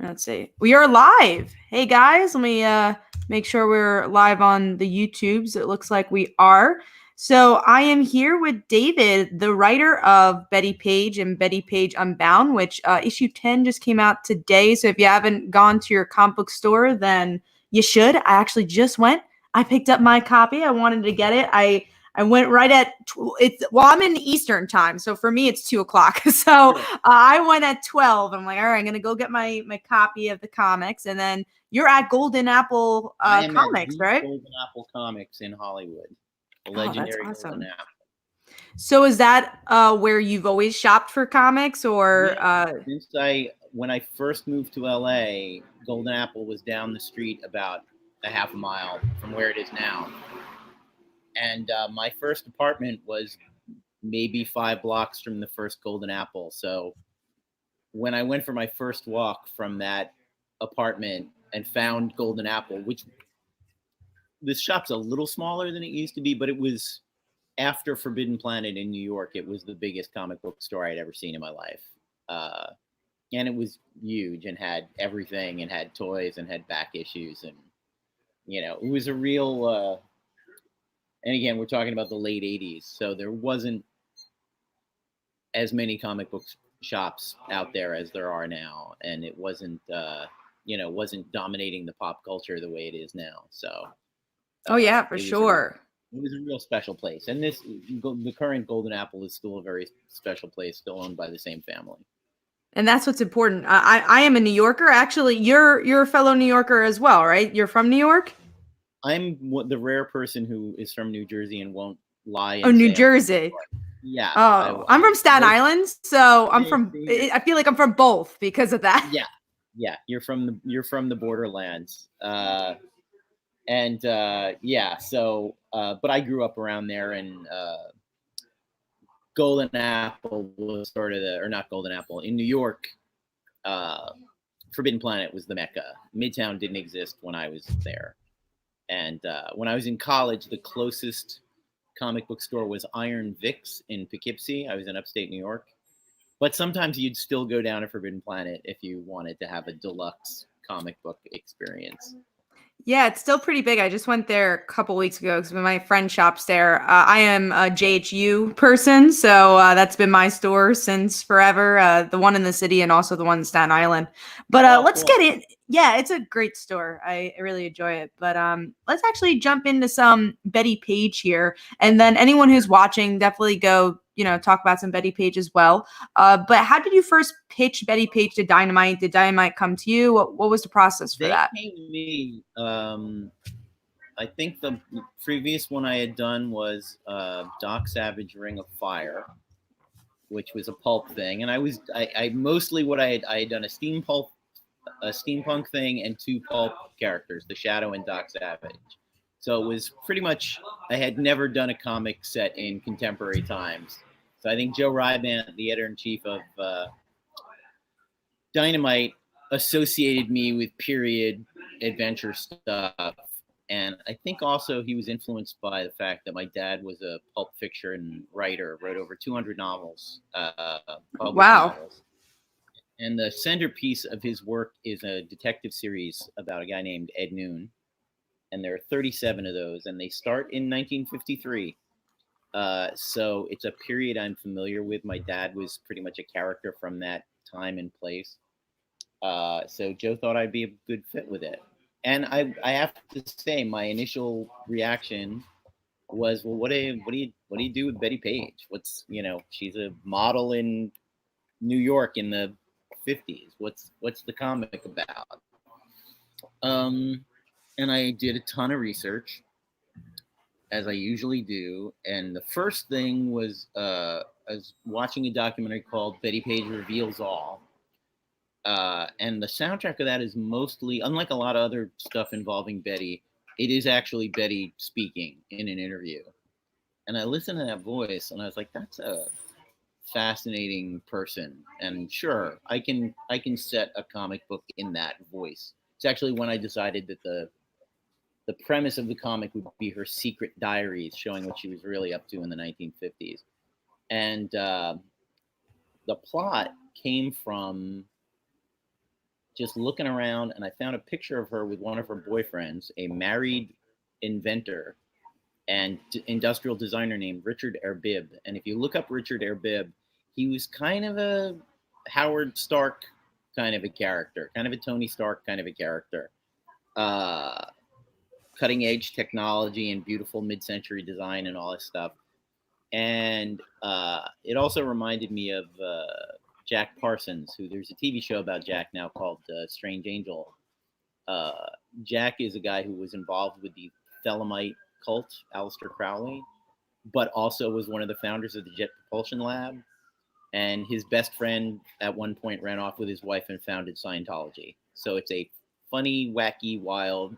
Let's see. We are live. Hey guys, let me make sure we're live on the YouTubes. It looks like we are. So I am here with David, the writer of Bettie Page and Bettie Page Unbound, which issue 10 just came out today. So if you haven't gone to your comic book store, then you should. I actually just went. I picked up my copy. I wanted to get it. I went right at I'm in Eastern time, so for me it's 2:00. So I went at 12. I'm like, all right, I'm gonna go get my copy of the comics, and then you're at Golden Apple Comics, right? Golden Apple Comics in Hollywood, the legendary that's awesome. Golden Apple. So is that where you've always shopped for comics, or? Since when I first moved to LA, Golden Apple was down the street about a half a mile from where it is now. And my first apartment was maybe 5 blocks from the first Golden Apple. So when I went for my first walk from that apartment and found Golden Apple, which this shop's a little smaller than it used to be, but it was after Forbidden Planet in New York. It was the biggest comic book store I'd ever seen in my life. And it was huge and had everything and had toys and had back issues. And, it was a real... and again, we're talking about the late 80s, so there wasn't as many comic book shops out there as there are now, and it wasn't, wasn't dominating the pop culture the way it is now. So, oh yeah, for sure. It was a real special place, and the current Golden Apple is still a very special place, still owned by the same family. And that's what's important. I am a New Yorker. Actually, you're a fellow New Yorker as well, right? You're from New York? I'm the rare person who is from New Jersey and won't lie. Oh, New Jersey. Yeah. Oh, I'm from Staten Island, so I feel like I'm from both because of that. Yeah. You're from the borderlands. So, but I grew up around there, and Golden Apple was sort of not Golden Apple in New York. Forbidden Planet was the Mecca. Midtown didn't exist when I was there. And when I was in college, the closest comic book store was Iron Vic's in Poughkeepsie. I was in upstate New York. But sometimes you'd still go down to Forbidden Planet if you wanted to have a deluxe comic book experience. Yeah, it's still pretty big. I just went there a couple weeks ago because my friend shops there. I am a JHU person, so that's been my store since forever. The one in the city and also the one in Staten Island. But let's get in. Yeah, it's a great store. I really enjoy it. But let's actually jump into some Bettie Page here. And then anyone who's watching, definitely go, talk about some Bettie Page as well. But how did you first pitch Bettie Page to Dynamite? Did Dynamite come to you? What was the process for that? They came to me. I think the previous one I had done was Doc Savage Ring of Fire, which was a pulp thing. And I mostly what I had done a steampunk thing and 2 pulp characters, The Shadow and Doc Savage. So it was pretty much, I had never done a comic set in contemporary times. So I think Joe Ryban, the editor-in-chief of Dynamite, associated me with period adventure stuff. And I think also he was influenced by the fact that my dad was a pulp fiction writer, wrote over 200 novels. Wow. Novels. And the centerpiece of his work is a detective series about a guy named Ed Noon. And there are 37 of those, and they start in 1953. So it's a period I'm familiar with. My dad was pretty much a character from that time and place. So Joe thought I'd be a good fit with it. And I have to say, my initial reaction was, well, what do you do with Bettie Page? She's a model in New York in the 50s. What's the comic about? And I did a ton of research, as I usually do. And the first thing was I was watching a documentary called Bettie Page Reveals All. And the soundtrack of that is mostly, unlike a lot of other stuff involving Bettie, it is actually Bettie speaking in an interview. And I listened to that voice, and I was like, that's a fascinating person. And sure, I can set a comic book in that voice. It's actually when I decided that the premise of the comic would be her secret diaries showing what she was really up to in the 1950s. And the plot came from just looking around, and I found a picture of her with one of her boyfriends, a married inventor and industrial designer named Richard Erbib. And if you look up Richard Erbib, he was kind of a Howard Stark kind of a character, kind of a Tony Stark kind of a character. Uh, Cutting edge technology and beautiful mid-century design and all this stuff. And it also reminded me of Jack Parsons, who there's a TV show about Jack now called Strange Angel. Jack is a guy who was involved with the Thelamite cult, Aleister Crowley, but also was one of the founders of the Jet Propulsion Lab. And his best friend at one point ran off with his wife and founded Scientology. So it's a funny, wacky, wild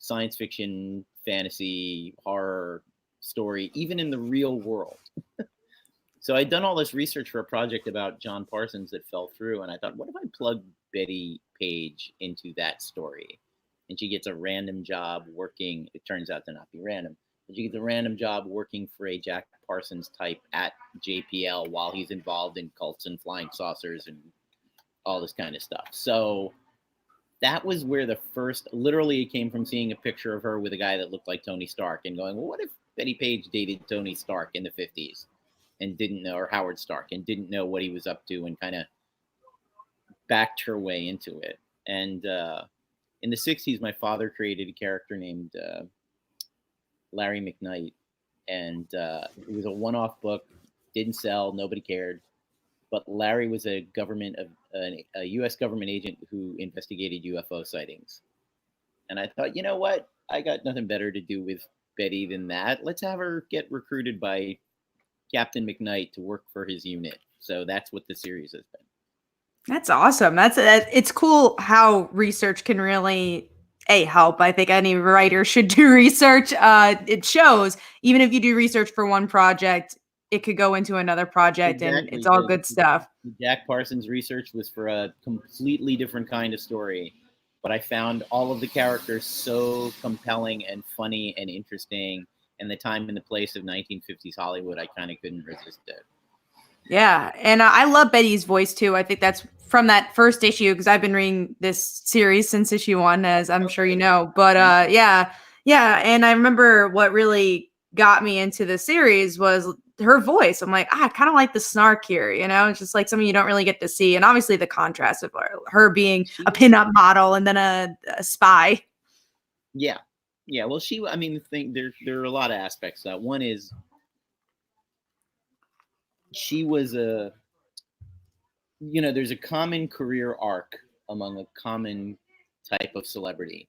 science fiction, fantasy, horror story, even in the real world. So I'd done all this research for a project about John Parsons that fell through, and I thought, what if I plug Bettie Page into that story? And she gets a random job working, it turns out to not be random, but she gets a random job working for a Jack Parsons type at JPL while he's involved in cults and flying saucers and all this kind of stuff. So that was where the first, literally it came from seeing a picture of her with a guy that looked like Tony Stark and going, well, what if Bettie Page dated Tony Stark in the 50s and didn't know, or Howard Stark, and didn't know what he was up to, and kind of backed her way into it. And in the 60s, my father created a character named Larry McKnight. And it was a one-off book, didn't sell, nobody cared. But Larry was a U.S. government agent who investigated UFO sightings. And I thought, you know what? I got nothing better to do with Bettie than that. Let's have her get recruited by Captain McKnight to work for his unit. So that's what the series has been. That's awesome. It's cool how research can really help. I think any writer should do research. It shows, even if you do research for one project, it could go into another project. Exactly. And it's all good stuff. Jack Parsons' research was for a completely different kind of story, but I found all of the characters so compelling and funny and interesting, and the time and the place of 1950s Hollywood, I kind of couldn't resist it. Yeah, and I love Bettie's voice too. I think that's from that first issue, because I've been reading this series since issue 1, as I'm sure you know. But yeah, and I remember what really got me into the series was her voice. I'm like, I kind of like the snark here, it's just like something you don't really get to see. And obviously the contrast of her being a pinup model and then a spy. Yeah. Well, there are a lot of aspects. One is she was there's a common career arc among a common type of celebrity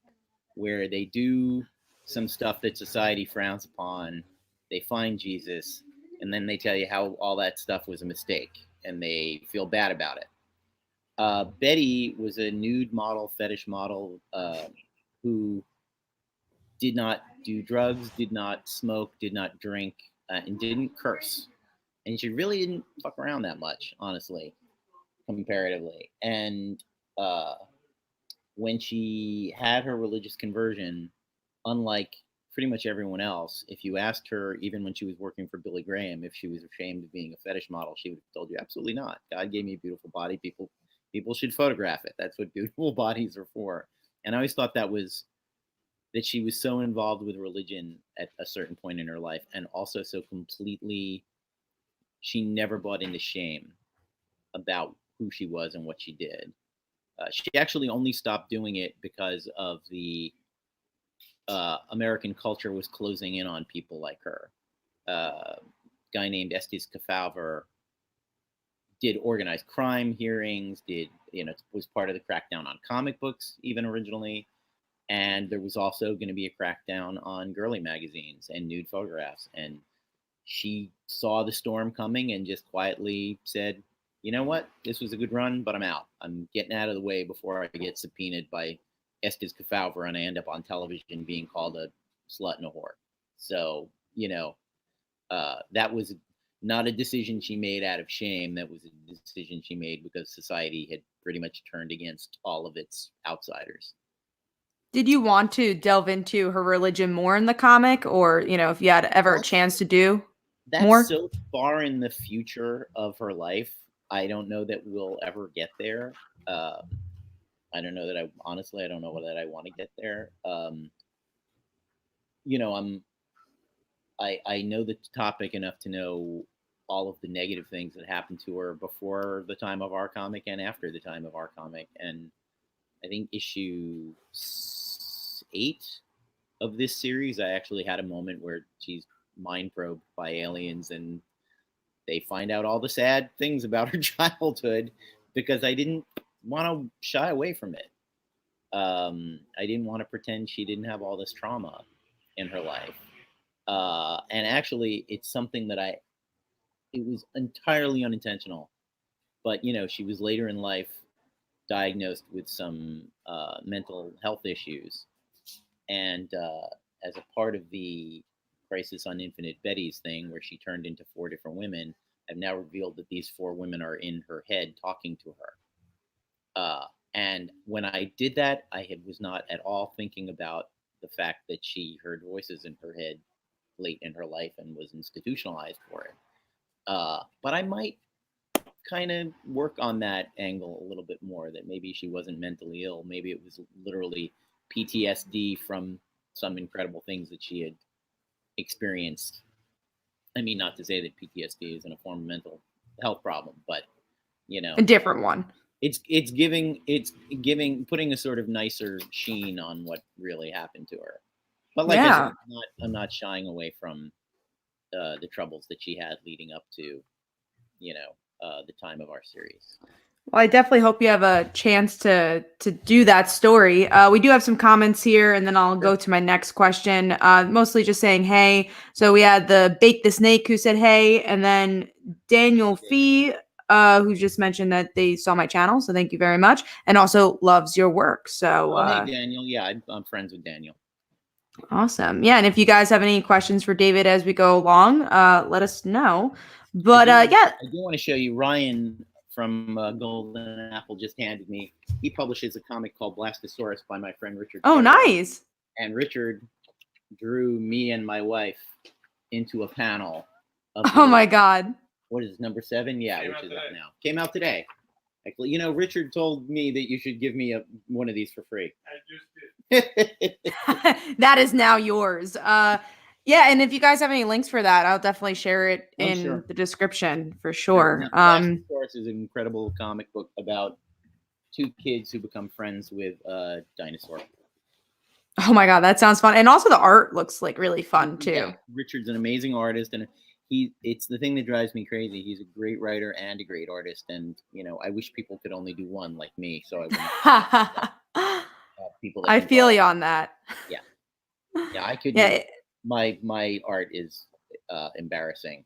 where they do some stuff that society frowns upon. They find Jesus, and then they tell you how all that stuff was a mistake, and they feel bad about it. Bettie was a nude model, fetish model, who did not do drugs, did not smoke, did not drink, and didn't curse. And she really didn't fuck around that much, honestly, comparatively. And when she had her religious conversion, unlike pretty much everyone else, if you asked her, even when she was working for Billy Graham, if she was ashamed of being a fetish model, she would have told you, absolutely not. God gave me a beautiful body. People should photograph it. That's what beautiful bodies are for. And I always thought that she was so involved with religion at a certain point in her life, and also so completely, she never bought into shame about who she was and what she did. She actually only stopped doing it because of the American culture was closing in on people like her. A guy named Estes Kefauver did organized crime hearings, was part of the crackdown on comic books even originally. And there was also going to be a crackdown on girly magazines and nude photographs. And she saw the storm coming and just quietly said, you know what, this was a good run, but I'm out. I'm getting out of the way before I get subpoenaed by Estes Kefauver and I end up on television being called a slut and a whore. So, that was not a decision she made out of shame. That was a decision she made because society had pretty much turned against all of its outsiders. Did you want to delve into her religion more in the comic, or, if you had ever a chance to do more? That's so far in the future of her life. I don't know that we'll ever get there. I don't know that I don't know that I want to get there. You know, I know the topic enough to know all of the negative things that happened to her before the time of our comic and after the time of our comic. And I think issue 8 of this series, I actually had a moment where she's mind probed by aliens and they find out all the sad things about her childhood because I didn't want to shy away from it. I didn't want to pretend she didn't have all this trauma in her life. And actually, it's something that it was entirely unintentional. But, you know, she was later in life diagnosed with some mental health issues. And as a part of the Crisis on Infinite Betty's thing, where she turned into 4 different women, I've now revealed that these 4 women are in her head talking to her. And when I did that, was not at all thinking about the fact that she heard voices in her head late in her life and was institutionalized for it. But I might kind of work on that angle a little bit more, that maybe she wasn't mentally ill. Maybe it was literally PTSD from some incredible things that she had experienced. I mean, not to say that PTSD isn't a form of mental health problem, but, you know, a different one. It's putting a sort of nicer sheen on what really happened to her. But like I said, I'm not shying away from the troubles that she had leading up to, you know, the time of our series. Well, I definitely hope you have a chance to do that story. We do have some comments here, and then I'll go to my next question. Mostly just saying hey. So we had the Bake the Snake who said hey, and then Daniel Fee, who just mentioned that they saw my channel. So thank you very much, and also loves your work. So hey Daniel, yeah, I'm friends with Daniel. Awesome. Yeah, and if you guys have any questions for David as we go along, let us know. But I do want to show you Ryan from Golden Apple just handed me. He publishes a comic called Blastosaurus by my friend Richard. Oh, nice. And Richard drew me and my wife into a panel. Oh my God. What is this, number 7? Yeah, which is up now. Came out today. Like, you know, Richard told me that you should give me one of these for free. I just did. That is now yours. Yeah, and if you guys have any links for that, I'll definitely share it in the description for sure. Blastosaurus is an incredible comic book about 2 kids who become friends with a dinosaur. Oh my God, that sounds fun. And also the art looks like really fun too. Yeah, Richard's an amazing artist, and it's the thing that drives me crazy. He's a great writer and a great artist, and, you know, I wish people could only do one like me, so I wouldn't people. I feel you on that. Yeah, I could. Yeah, my art is embarrassing.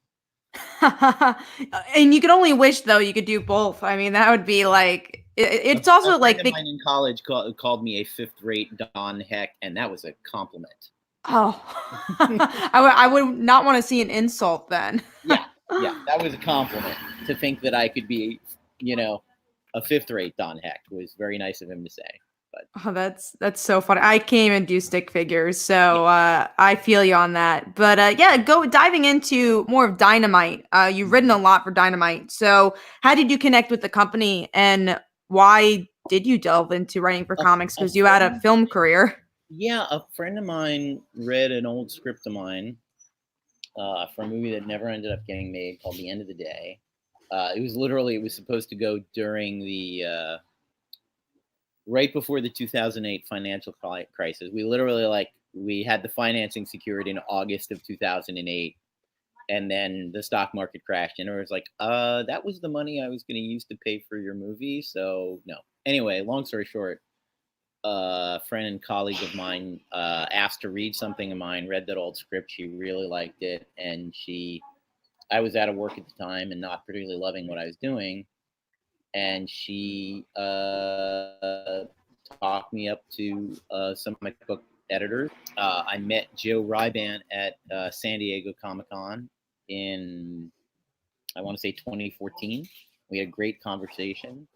And you could only wish, though, you could do both. I mean, that would be like it's also like mine in college called me a 5th-rate Don Heck, and that was a compliment. Oh, I would not want to see an insult then. Yeah, that was a compliment. To think that I could be, you know, a 5th-rate Don Heck was very nice of him to say. But oh, that's so funny. I can't even do stick figures, so I feel you on that. But yeah, diving into more of Dynamite. You've written a lot for Dynamite. So how did you connect with the company, and why did you delve into writing for comics? Because you had a film career. Yeah, a friend of mine read an old script of mine for a movie that never ended up getting made called The End of the Day. It was supposed to go during the right before the 2008 financial crisis. We had the financing secured in August of 2008, and then the stock market crashed, and it was like, that was the money I was going to use to pay for your movie, so no. Anyway, long story short, a friend and colleague of mine asked to read something of mine, read that old script. She really liked it, and I was out of work at the time and not particularly loving what I was doing, and she talked me up to some of my book editors. I met Joe Ryban at San Diego Comic-Con in, I want to say, 2014. We had a great conversation.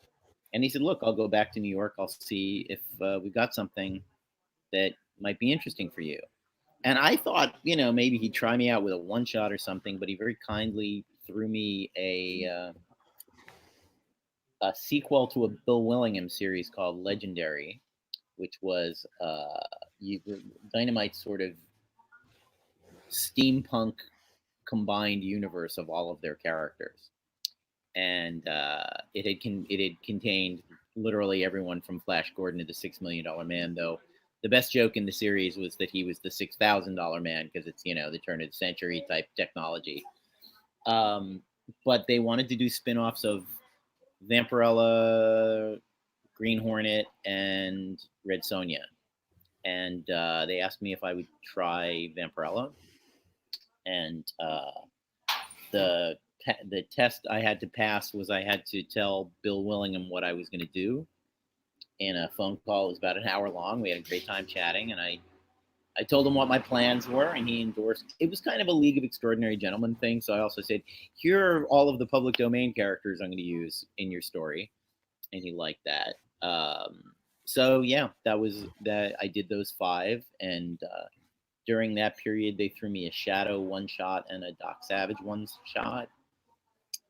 And he said, look, I'll go back to New York. I'll see if we've got something that might be interesting for you. And I thought, you know, maybe he'd try me out with a one-shot or something, but he very kindly threw me a sequel to a Bill Willingham series called Legendary, which was Dynamite sort of steampunk combined universe of all of their characters, and it had contained literally everyone from Flash Gordon to the $6 Million Man. Though the best joke in the series was that he was the $6,000 man because it's the turn of the century type technology. But they wanted to do spin-offs of Vampirella, Green Hornet, and Red Sonja, and they asked me if I would try Vampirella, and the test I had to pass was I had to tell Bill Willingham what I was going to do in a phone call. It was about an hour long. We had a great time chatting, and I told him what my plans were, and he endorsed. It was kind of a League of Extraordinary Gentlemen thing, so I also said, here are all of the public domain characters I'm going to use in your story, and he liked that. So yeah, that was that. I did those 5, and during that period, they threw me a Shadow one-shot and a Doc Savage one-shot.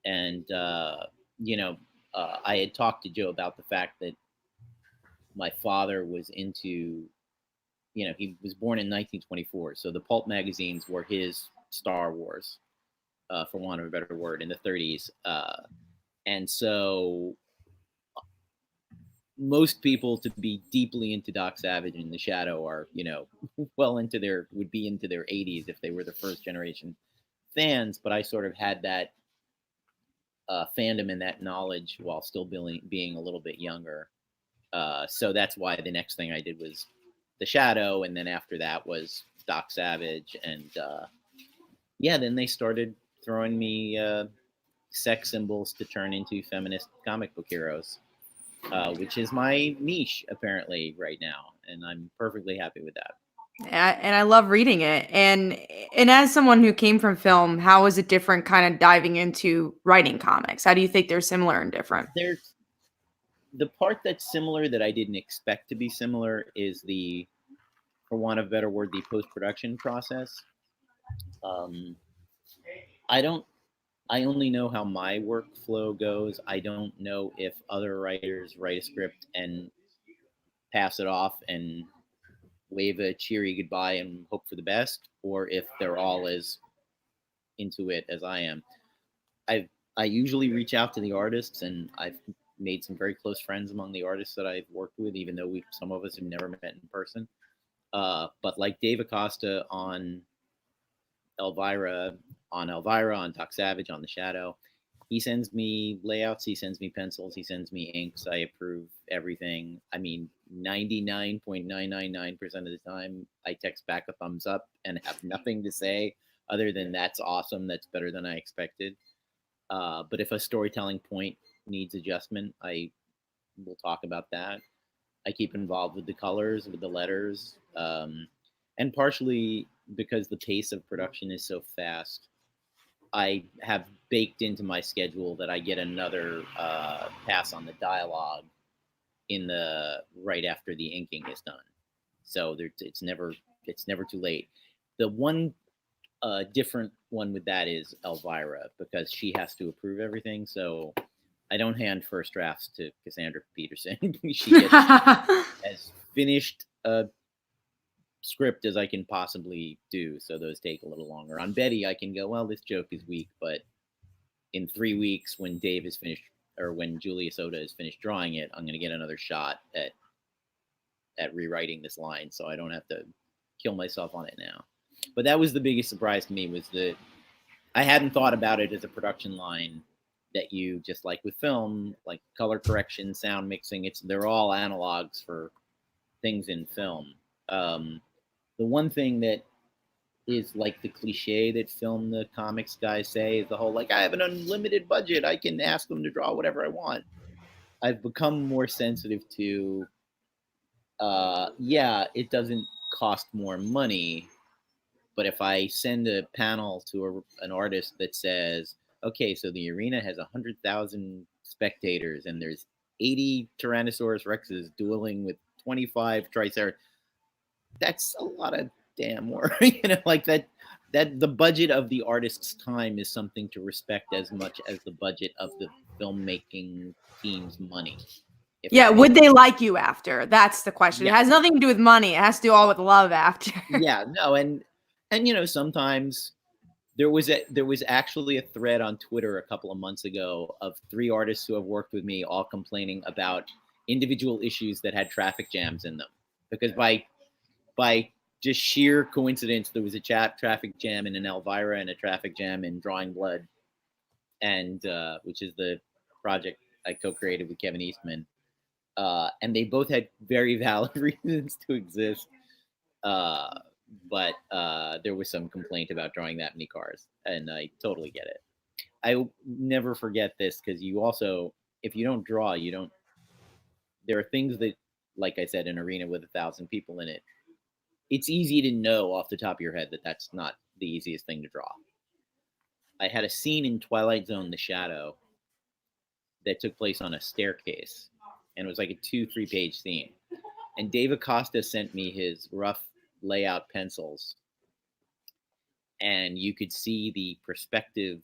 And, I had talked to Joe about the fact that my father was into, he was born in 1924. So the pulp magazines were his Star Wars, for want of a better word, in the 30s. And so most people to be deeply into Doc Savage and the Shadow are, would be into their 80s if they were the first generation fans. But I sort of had that fandom and that knowledge while still being a little bit younger. So that's why the next thing I did was the Shadow, and then after that was Doc Savage, and then they started throwing me sex symbols to turn into feminist comic book heroes, which is my niche apparently right now, and I'm perfectly happy with that. And I love reading it. And as someone who came from film, how is it different kind of diving into writing comics? How do you think they're similar and different? There's the part that's similar that I didn't expect to be similar is the, for want of a better word, the post-production process. I only know how my workflow goes. I don't know if other writers write a script and pass it off and wave a cheery goodbye and hope for the best, or if they're all as into it as I am. I usually reach out to the artists, and I've made some very close friends among the artists that I've worked with, even though some of us have never met in person. But like Dave Acosta on Elvira, on Doc Savage, on The Shadow, he sends me layouts, he sends me pencils, he sends me inks. I approve everything. I mean, 99.999% of the time, I text back a thumbs up and have nothing to say other than that's awesome, that's better than I expected. But if a storytelling point needs adjustment, I will talk about that. I keep involved with the colors, with the letters, and partially because the pace of production is so fast, I have baked into my schedule that I get another pass on the dialogue right after the inking is done. So it's never too late. The one different one with that is Elvira, because she has to approve everything. So I don't hand first drafts to Cassandra Peterson. She gets as finished a script as I can possibly do. So those take a little longer. On Betty, I can go, well, this joke is weak, but in 3 weeks, when Dave is finished, or when Julia Soda is finished drawing it, I'm going to get another shot at rewriting this line, so I don't have to kill myself on it now. But that was the biggest surprise to me, was that I hadn't thought about it as a production line that you, just like with film, like color correction, sound mixing, they're all analogs for things in film. The one thing that is like the cliche that film the comics guys say is the whole, like, I have an unlimited budget, I can ask them to draw whatever I want. I've become more sensitive to, it doesn't cost more money, but if I send a panel to an artist that says, okay, so the arena has 100,000 spectators and there's 80 Tyrannosaurus Rexes dueling with 25 Triceratops, that's a lot of damn work. Like that the budget of the artist's time is something to respect as much as the budget of the filmmaking team's money. Yeah, would they like you after? That's the question. Yeah. It has nothing to do with money. It has to do all with love after. Yeah, no, and sometimes there was actually a thread on Twitter a couple of months ago of 3 artists who have worked with me all complaining about individual issues that had traffic jams in them, because by just sheer coincidence there was a traffic jam in an Elvira and a traffic jam in Drawing Blood, and which is the project I co-created with Kevin Eastman, and they both had very valid reasons to exist. But there was some complaint about drawing that many cars, and I totally get it. I never forget this, because you also, if you don't draw, you don't. There are things that, like I said, an arena with 1,000 people in it, it's easy to know off the top of your head that that's not the easiest thing to draw. I had a scene in Twilight Zone: The Shadow that took place on a staircase, and it was like a 2-3 page scene. And Dave Acosta sent me his rough layout pencils, and you could see the perspective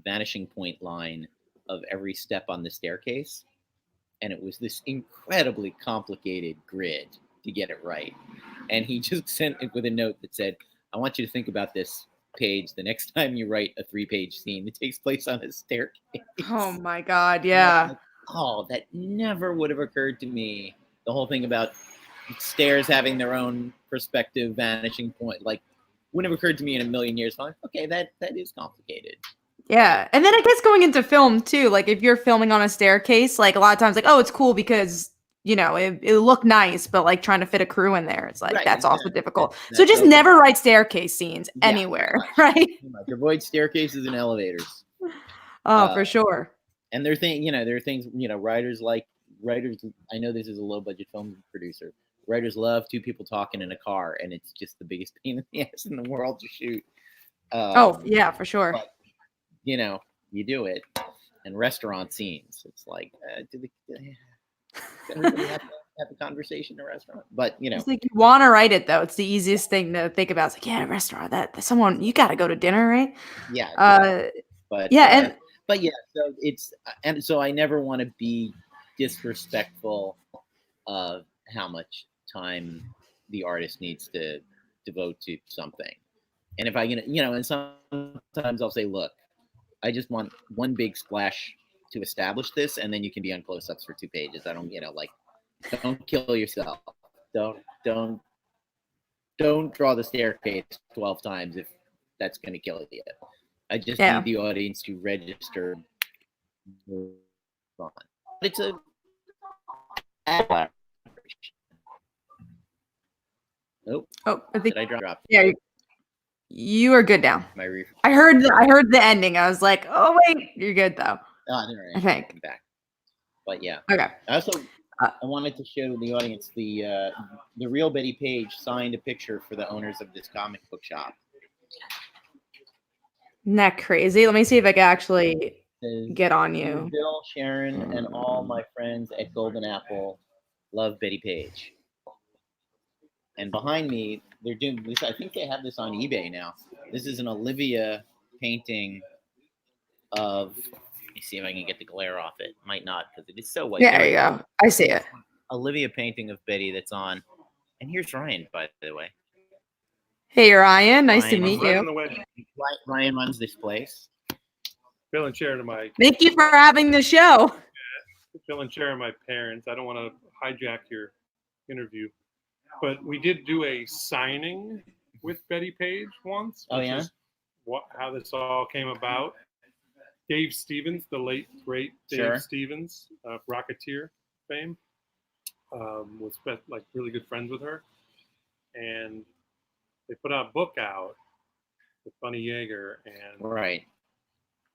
vanishing point line of every step on the staircase, and it was this incredibly complicated grid to get it right. And he just sent it with a note that said, I want you to think about this page the next time you write a 3-page scene that takes place on a staircase. Oh my God, yeah. Like, oh, that never would have occurred to me. The whole thing about stairs having their own perspective vanishing point, like, wouldn't have occurred to me in a million years. I'm like, okay, that is complicated. Yeah. And then I guess going into film too, like if you're filming on a staircase, like a lot of times like, oh, it's cool because, you know, it looked nice, but like trying to fit a crew in there, it's like, Right, that's also exactly. difficult. That's So just okay. never write staircase scenes anywhere, right? Pretty much. Avoid staircases and elevators. Oh, for sure. And there are things, writers, I know this is a low budget film producer. Writers love 2 people talking in a car, and it's just the biggest pain in the ass in the world to shoot. Oh, yeah, for sure. But, you do it. And restaurant scenes, it's like, do everybody have to have a conversation in a restaurant? But, It's like you want to write it, though. It's the easiest thing to think about. It's like, yeah, a restaurant, that someone, you got to go to dinner, right? Yeah. But yeah. But yeah, so so I never want to be disrespectful of how much time the artist needs to devote to something. And if I can, and sometimes I'll say, look, I just want one big splash to establish this, and then you can be on close-ups for 2 pages. I don't, don't kill yourself. Don't draw the staircase 12 times if that's going to kill you. I just need the audience to register. It's a nope. Oh, I think did I drop? Yeah, you are good now. My I heard the ending. I was like, oh wait, you're good though. Oh, I think. I'm back. But yeah. Okay. Also, I wanted to show the audience the real Bettie Page signed a picture for the owners of this comic book shop. Isn't that crazy? Let me see if I can actually get on you. Bill, Sharon, and all my friends at Golden Apple love Bettie Page. And behind me, they're doing this. I think they have this on eBay now. This is an Olivia painting of. Let me see if I can get the glare off it. Might not, because it is so white. Yeah, there you go. I see it. Olivia painting of Betty that's on. And here's Ryan, by the way. Hey, Ryan. Nice to meet you. Ryan runs this place. Bill and Sharon are my. Thank you for having the show. Yeah, Bill and Sharon are my parents. I don't want to hijack your interview, but we did do a signing with Bettie Page once. Oh yeah. How this all came about. Dave Stevens, the late great Dave Stevens, Rocketeer fame, was like really good friends with her, and they put a book out with Bunny Yeager, and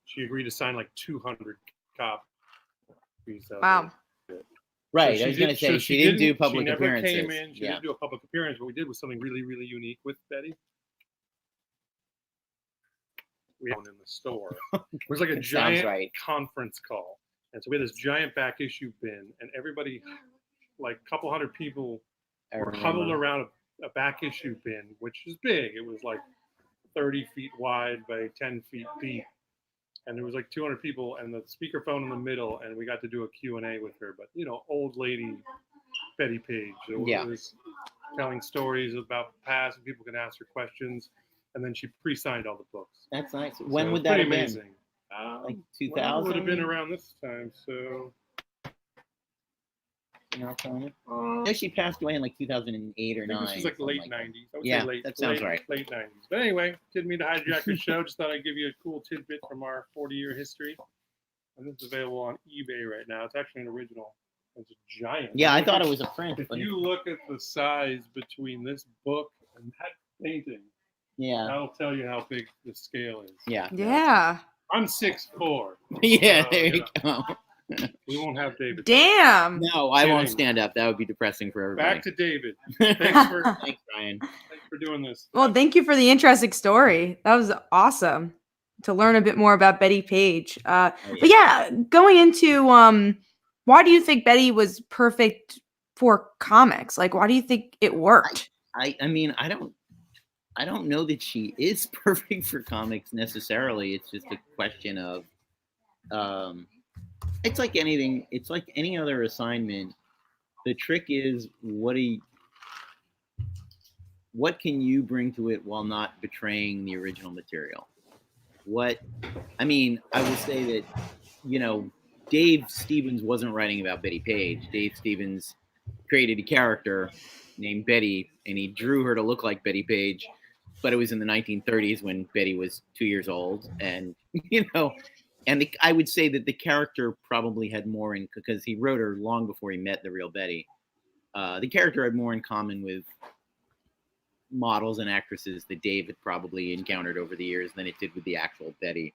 she agreed to sign like 200 copies. Wow. Right, so I was going to say, she didn't do public appearances. She never came in, she didn't do a public appearance. What we did was something really, really unique with Betty. We had one in the store. It was like a giant conference call. And so we had this giant back issue bin, and everybody, like a couple hundred people, were huddled around a back issue bin, which is big. It was like 30 feet wide by 10 feet deep. and there was like 200 people, and the speakerphone in the middle, and we got to do a Q&A with her. But old lady Bettie Page. It was telling stories about the past, and people can ask her questions, and then she pre-signed all the books. That's nice. When would that have been? Amazing. Like 2000? Well, it would have been around this time, so. You're not telling me? No, she passed away in like 2008 or 9. This was like late 90s. I would Yeah, say that sounds right. Late 90s. But anyway, didn't mean to hijack your show. Just thought I'd give you a cool tidbit from our 40-year history. And this is available on eBay right now. It's actually an original. It's giant. Yeah, I thought it was a print. If you look at the size between this book and that painting, that'll tell you how big the scale is. Yeah. Yeah. I'm 6'4". Yeah, there you go. We won't have David. Damn. No, I won't stand up. That would be depressing for everybody. Back to David. Thanks, Ryan. Thanks for doing this. Well, thank you for the interesting story. That was awesome to learn a bit more about Bettie Page. But yeah, going into why do you think Bettie was perfect for comics? Like, why do you think it worked? I mean, I don't know that she is perfect for comics necessarily. It's just a question of it's like anything. It's like any other assignment. The trick is what can you bring to it while not betraying the original material? I will say that, Dave Stevens wasn't writing about Bettie Page. Dave Stevens created a character named Betty, and he drew her to look like Bettie Page, but it was in the 1930s when Betty was 2 years old. And, I would say that the character probably had more because he wrote her long before he met the real Betty. The character had more in common with models and actresses that Dave had probably encountered over the years than it did with the actual Betty.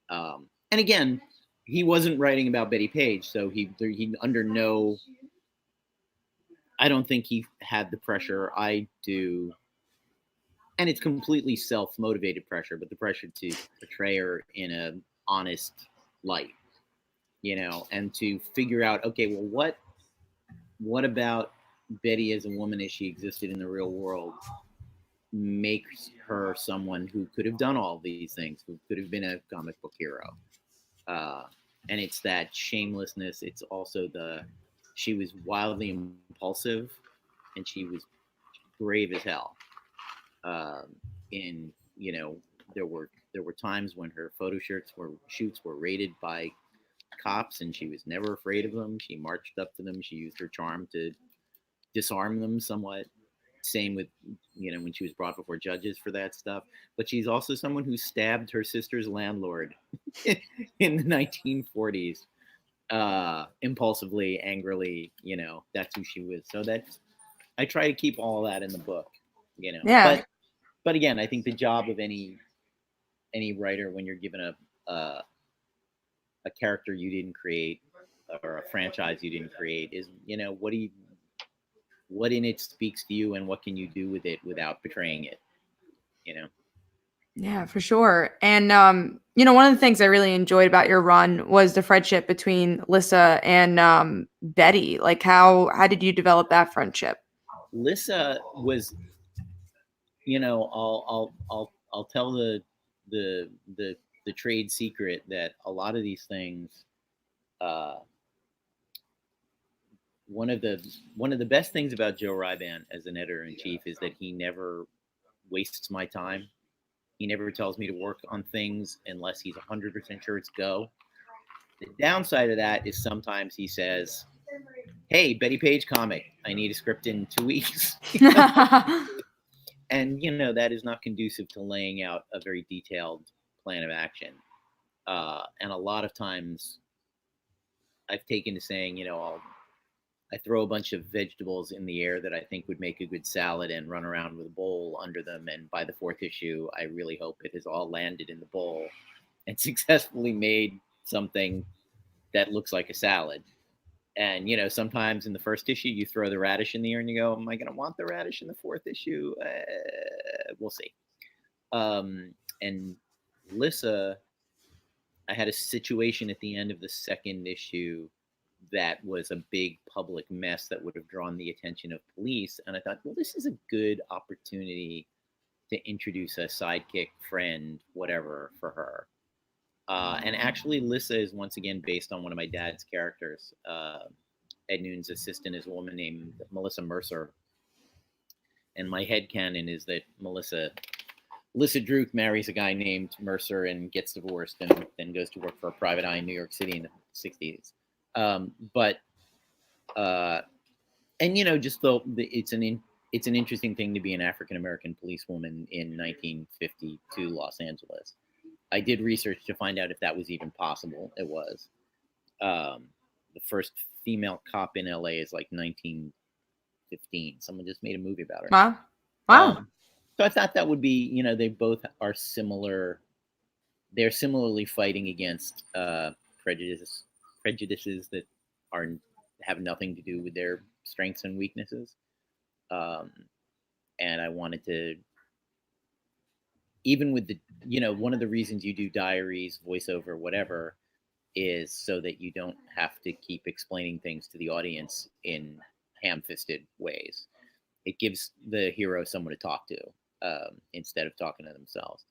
And again, he wasn't writing about Bettie Page, so he under no. I don't think he had the pressure I do, and it's completely self-motivated pressure, but the pressure to portray her in an honest light, and to figure out, okay, well, what about Betty as a woman as she existed in the real world makes her someone who could have done all these things, who could have been a comic book hero. And it's that shamelessness. It's also she was wildly impulsive, and she was brave as hell. There were times when her photo shoots were raided by cops, and she was never afraid of them. She marched up to them. She used her charm to disarm them somewhat. Same with, when she was brought before judges for that stuff. But she's also someone who stabbed her sister's landlord in the 1940s, impulsively, angrily. That's who she was. So I try to keep all that in the book. Yeah. But again, I think the job of any writer when you're given a character you didn't create or a franchise you didn't create is, what in it speaks to you and what can you do with it without betraying it, Yeah, for sure. And, one of the things I really enjoyed about your run was the friendship between Lissa and Betty. Like, how did you develop that friendship? Lissa was, I'll tell the trade secret that a lot of these things, one of the best things about Joe Ryban as an editor-in-chief is that he never wastes my time. He never tells me to work on things unless he's 100% sure it's go. The downside of that is sometimes he says, "Hey, Bettie Page comic, I need a script in 2 weeks." And, that is not conducive to laying out a very detailed plan of action. And a lot of times I've taken to saying, I throw a bunch of vegetables in the air that I think would make a good salad and run around with a bowl under them. And by the 4th issue, I really hope it has all landed in the bowl and successfully made something that looks like a salad. And, sometimes in the 1st issue, you throw the radish in the air and you go, am I going to want the radish in the 4th issue? We'll see. And Lissa, I had a situation at the end of the 2nd issue that was a big public mess that would have drawn the attention of police. And I thought, well, this is a good opportunity to introduce a sidekick, friend, whatever, for her. And actually, Lissa is once again based on one of my dad's characters. Ed Noon's assistant is a woman named Melissa Mercer. And my headcanon is that Melissa Druke marries a guy named Mercer and gets divorced and then goes to work for a private eye in New York City in the 60s. And just though it's an interesting thing to be an African American policewoman in 1952 Los Angeles. I did research to find out if that was even possible. It was. The first female cop in LA is like 1915. Someone just made a movie about her. Wow. So I thought that would be, they both are similar. They're similarly fighting against prejudices that have nothing to do with their strengths and weaknesses. And I wanted to, even with the, one of the reasons you do diaries, voiceover, whatever, is so that you don't have to keep explaining things to the audience in ham-fisted ways. It gives the hero someone to talk to instead of talking to themselves.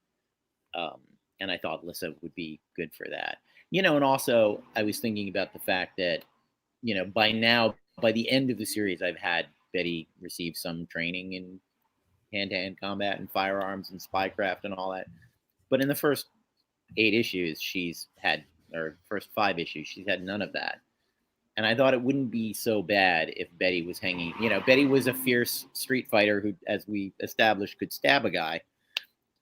And I thought Lissa would be good for that. And also I was thinking about the fact that, by the end of the series, I've had Betty receive some training in hand-to-hand combat and firearms and spycraft and all that. But in the first 8 issues, first 5 issues, she's had none of that. And I thought it wouldn't be so bad if Betty was hanging. Betty was a fierce street fighter who, as we established, could stab a guy.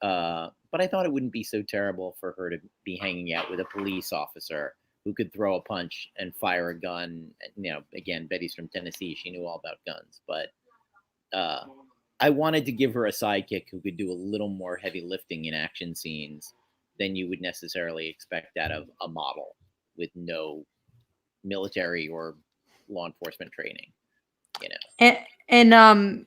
But I thought it wouldn't be so terrible for her to be hanging out with a police officer who could throw a punch and fire a gun. Again, Betty's from Tennessee. She knew all about guns. But I wanted to give her a sidekick who could do a little more heavy lifting in action scenes than you would necessarily expect out of a model with no military or law enforcement training, And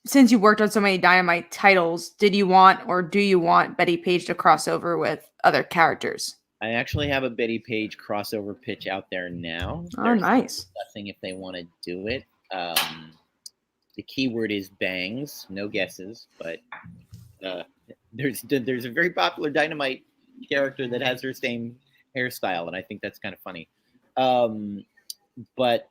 since you worked on so many Dynamite titles, did you want or do you want Bettie Page to cross over with other characters? I actually have a Bettie Page crossover pitch out there now. Oh, nice. Discussing if they want to do it. The keyword is bangs. No guesses, but there's a very popular Dynamite character that has her same hairstyle, and I think that's kind of funny. And by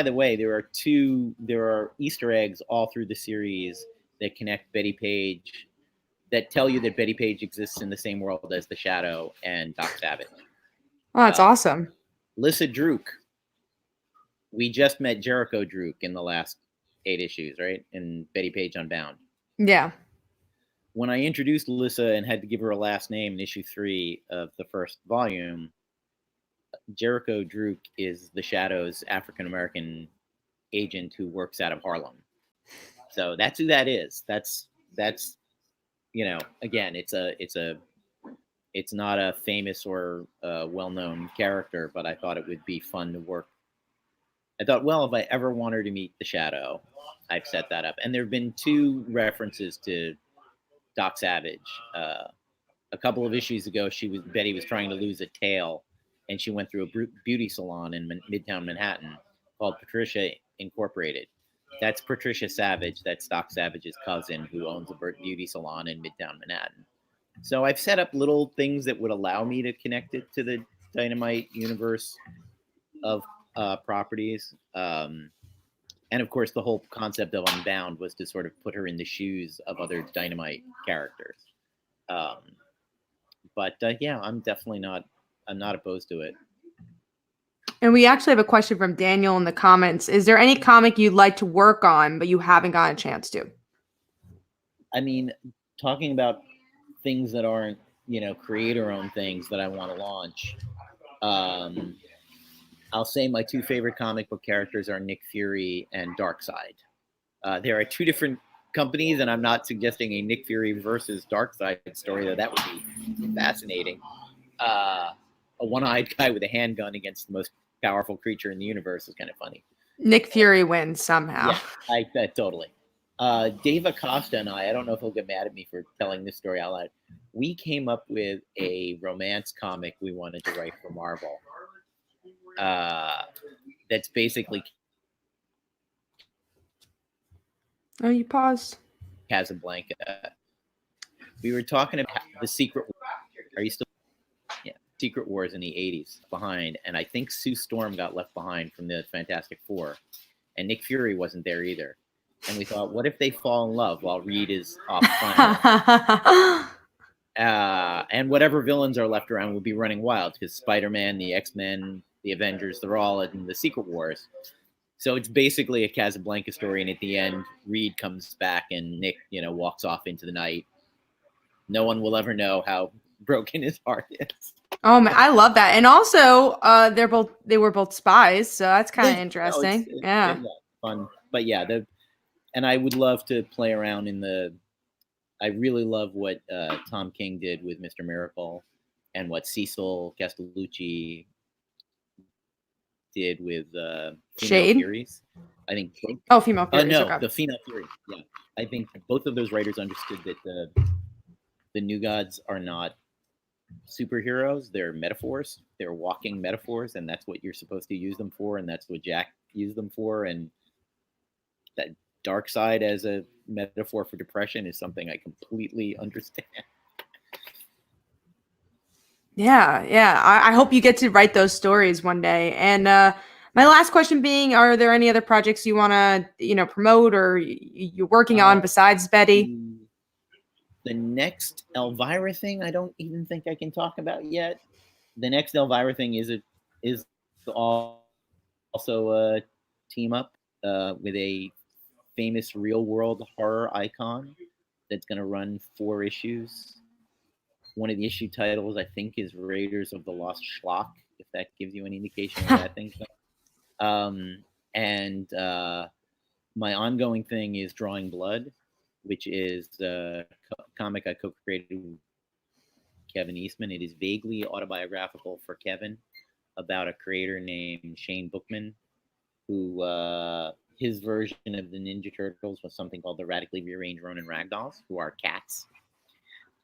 the way, there are Easter eggs all through the series that connect Bettie Page, that tell you that Bettie Page exists in the same world as the Shadow and Doc Savage. Oh, that's awesome. Lissa Druke. We just met Jericho Druke in the last 8 issues, right? In Bettie Page Unbound. Yeah. When I introduced Lissa and had to give her a last name in issue 3 of the first volume, Jericho Druke is the Shadow's African-American agent who works out of Harlem. So that's who that is. That's again, it's not a famous or well-known character, but I thought it would be fun to work. I thought, well, if I ever want her to meet the Shadow, I've set that up. And there have been 2 references to Doc Savage. A couple of issues ago, Betty was trying to lose a tail, and she went through a beauty salon in Midtown Manhattan called Patricia Incorporated. That's Patricia Savage. That's Doc Savage's cousin, who owns a beauty salon in Midtown Manhattan. So I've set up little things that would allow me to connect it to the Dynamite universe of properties. And of course, the whole concept of Unbound was to sort of put her in the shoes of other Dynamite characters. But yeah, I'm not opposed to it. And we actually have a question from Daniel in the comments. Is there any comic you'd like to work on, but you haven't gotten a chance to? I mean, talking about things that aren't, creator-owned things that I want to launch. I'll say my 2 favorite comic book characters are Nick Fury and Darkseid. There are 2 different companies, and I'm not suggesting a Nick Fury versus Darkseid story, though that would be fascinating. A one-eyed guy with a handgun against the most powerful creature in the universe is kind of funny. Nick Fury wins somehow. Yeah, totally. Dave Acosta and I don't know if he'll get mad at me for telling this story out loud. We came up with a romance comic we wanted to write for Marvel. That's basically Oh, you paused. Casablanca. We were talking about the secret. Are you still? Yeah. Secret Wars in the 80s behind. And I think Sue Storm got left behind from the Fantastic Four. And Nick Fury wasn't there either. And we thought, what if they fall in love while Reed is off planet? And whatever villains are left around will be running wild because Spider-Man, the X-Men, the Avengers, they're all in the Secret Wars. So it's basically a Casablanca story, and at the end, Reed comes back and Nick, walks off into the night. No one will ever know how broken his heart is. Oh man, I love that. And also, they were both spies, so that's kind of interesting. It's fun. But yeah, and I would love to play around I really love what Tom King did with Mr. Miracle and what Cecil Castellucci did with Shade? Furies. I think Female Furies. No, okay. the Female Furies. Yeah, I think both of those writers understood that the New Gods are not superheroes. They're metaphors. They're walking metaphors, and that's what you're supposed to use them for, and that's what Jack used them for. And that dark side as a metaphor for depression is something I completely understand. Yeah. I hope you get to write those stories one day. And my last question being, are there any other projects you want to, promote or you're working on besides Betty? The next Elvira thing, I don't even think I can talk about yet. The next Elvira thing is also a team up with a famous real world horror icon that's going to run 4 issues. One of the issue titles, I think, is Raiders of the Lost Schlock, if that gives you an indication of that thing. And my ongoing thing is Drawing Blood, which is a comic I co-created with Kevin Eastman. It is vaguely autobiographical for Kevin about a creator named Shane Bookman, who his version of the Ninja Turtles was something called the Radically Rearranged Ronin Ragdolls, who are cats.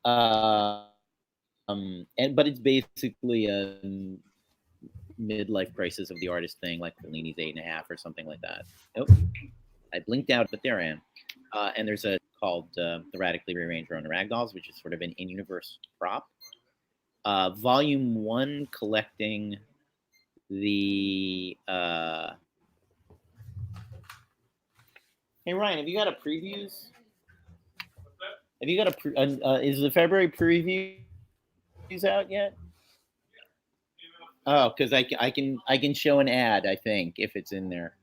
But it's basically a midlife crisis of the artist thing, like Fellini's 8.5 or something like that. Nope, I blinked out, but there I am. And there's a called the Radically Rearranged Ronin Ragdolls, which is sort of an in-universe prop. Volume 1 collecting the. Hey Ryan, have you got a previews? Have you got is the February previews out yet? Oh, because I can show an ad, I think, if it's in there.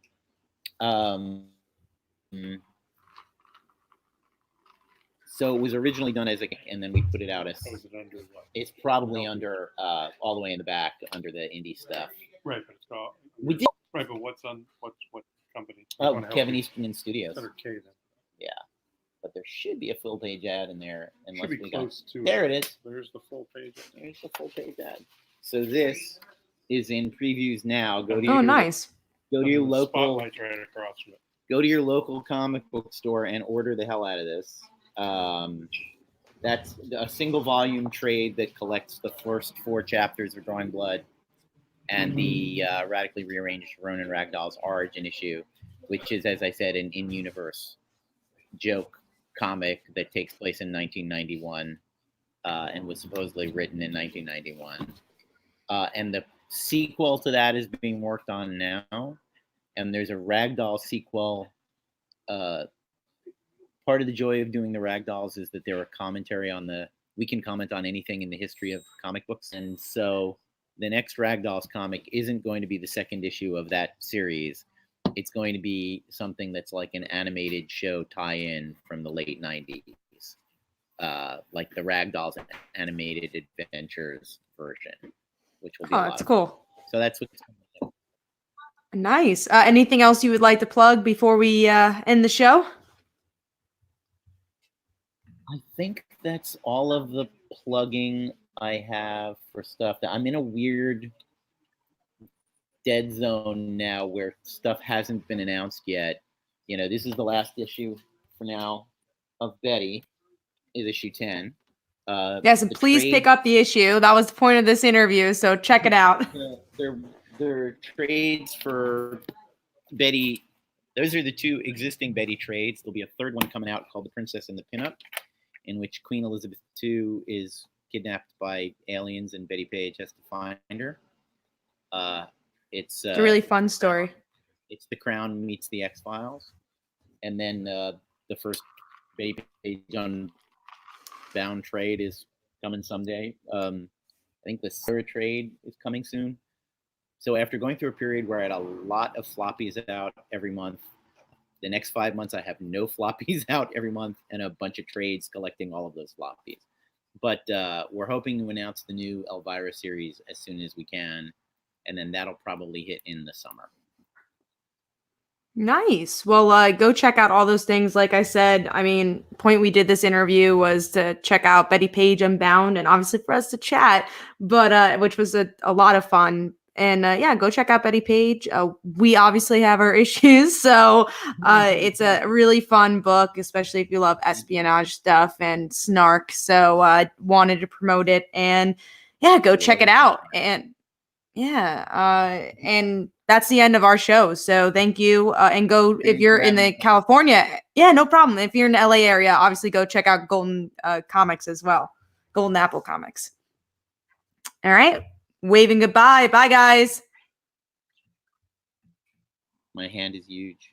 So it was originally done as and then we put it out as. Is it under what? It's probably under all the way in the back under the indie stuff. Right, but it's called. We did. Right, but what's on what company? Oh, Kevin Eastman Studios. It's under K then. Yeah, but there should be a full page ad in there. Should be close to. There it is. There's the full page. There's the full page ad. So this is in previews now. Go to nice. Go to your local. Spotlight right across from it. Go to your local comic book store and order the hell out of this. That's a single volume trade that collects the first 4 chapters of Drawing Blood and the Radically Rearranged Ronin Ragdoll's origin issue, which is, as I said, an in-universe joke comic that takes place in 1991 and was supposedly written in 1991. And the sequel to that is being worked on now. And there's a Ragdoll sequel. Part of the joy of doing the Ragdolls is that they're a commentary on we can comment on anything in the history of comic books. And so the next Ragdolls comic isn't going to be the second issue of that series. It's going to be something that's like an animated show tie-in from the late 90s, like the Ragdolls Animated Adventures version, which will be that's cool. So that's what's nice. Anything else you would like to plug before we end the show? I think that's all of the plugging I have for stuff. That I'm in a weird dead zone now where stuff hasn't been announced yet. This is the last issue for now of Betty, is issue 10. Yes, and please pick up the issue. That was the point of this interview, so check it out. They're trades for Betty. Those are the 2 existing Betty trades. There'll be a third one coming out called The Princess and the Pinup, in which Queen Elizabeth II is kidnapped by aliens, and Bettie Page has to find her. It's a really fun story. It's The Crown meets the X-Files, and then the first Bettie Page Unbound trade is coming someday. I think the Sarah trade is coming soon. So after going through a period where I had a lot of floppies out every month, the next 5 months I have no floppies out every month and a bunch of trades collecting all of those floppies. But we're hoping to announce the new Elvira series as soon as we can, and then that'll probably hit in the summer. Nice. Well, go check out all those things. Like I said, I mean, point we did this interview was to check out Bettie Page Unbound, and obviously for us to chat, but which was a lot of fun. And yeah, go check out Bettie Page. We obviously have our issues, so it's a really fun book, especially if you love espionage stuff and snark. So wanted to promote it, and yeah, go check it out. And yeah, and that's the end of our show. So thank you, and go if you're in the California. Yeah, no problem. If you're in the LA area, obviously go check out Golden Comics as well, Golden Apple Comics. All right. Waving goodbye. Bye, guys. My hand is huge.